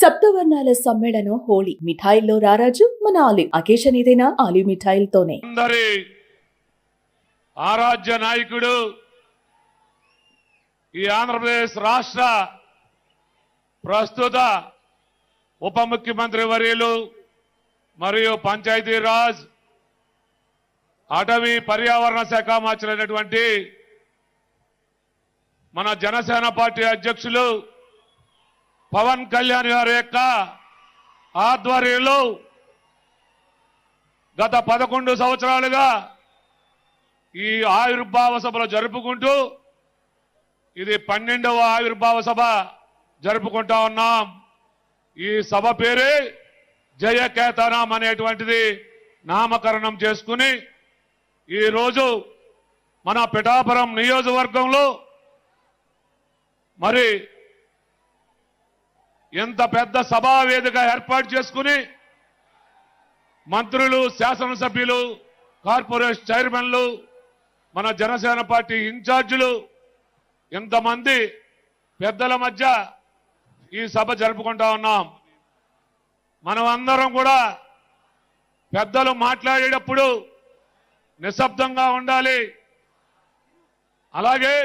సప్తవర్ణాల సమ్మేళనం హోళీ మిఠాయిల్లో రారాజు మన ఆలివ్. అకేషన్ ఏదైనా ఆలివ్ మిఠాయిలతోనే. అందరి ఆరాధ్య నాయకుడు ఈ ఆంధ్రప్రదేశ్ రాష్ట్ర ప్రస్తుత ఉప ముఖ్యమంత్రి వర్యులు మరియు పంచాయతీరాజ్ అటవీ పర్యావరణ శాఖ మంత్రులైనటువంటి మన జనసేన పార్టీ అధ్యక్షులు పవన్ కళ్యాణ్ గారి యొక్క ఆధ్వర్యంలో గత 11 సంవత్సరాలుగా ఈ ఆవిర్భావ సభలు జరుపుకుంటూ ఇది 12వ ఆవిర్భావ సభ జరుపుకుంటా ఉన్నాం. ఈ సభ పేరే జయకేతనం అనేటువంటిది నామకరణం చేసుకుని ఈరోజు మన పిఠాపురం నియోజకవర్గంలో మరి ఎంత పెద్ద సభా వేదిక ఏర్పాటు చేసుకుని మంత్రులు, శాసనసభ్యులు, కార్పొరేషన్ చైర్మన్లు, మన జనసేన పార్టీ ఇన్ఛార్జీలు ఇంతమంది పెద్దల మధ్య ఈ సభ జరుపుకుంటా ఉన్నాం. మనం అందరం కూడా పెద్దలు మాట్లాడేటప్పుడు నిశ్శబ్దంగా ఉండాలి. అలాగే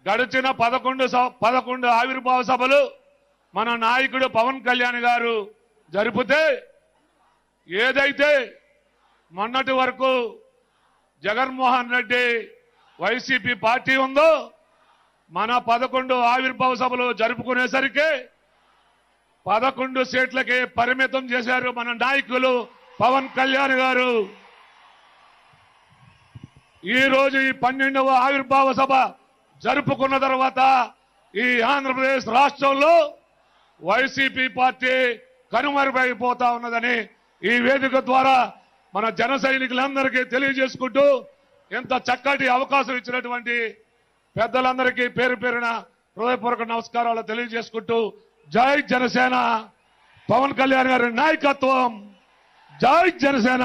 గడిచిన 11 ఆవిర్భావ సభలు మన నాయకుడు పవన్ కళ్యాణ్ గారు జరిపితే ఏదైతే మొన్నటి వరకు జగన్మోహన్ రెడ్డి వైసీపీ పార్టీ ఉందో మన 11 ఆవిర్భావ సభలు జరుపుకునేసరికి 11 సీట్లకి పరిమితం చేశారు మన నాయకులు పవన్ కళ్యాణ్ గారు. ఈ రోజు ఈ 12వ ఆవిర్భావ సభ జరుపుకున్న తర్వాత ఈ ఆంధ్రప్రదేశ్ రాష్ట్రంలో వైసీపీ పార్టీ కనుమరుగైపోతా ఉన్నదని ఈ వేదిక ద్వారా మన జన సైనికులందరికీ తెలియజేసుకుంటూ ఎంత చక్కటి అవకాశం ఇచ్చినటువంటి పెద్దలందరికీ పేరు పేరున హృదయపూర్వక నమస్కారాలు తెలియజేసుకుంటూ జై జనసేన, పవన్ కళ్యాణ్ గారి నాయకత్వం, జై జనసేన.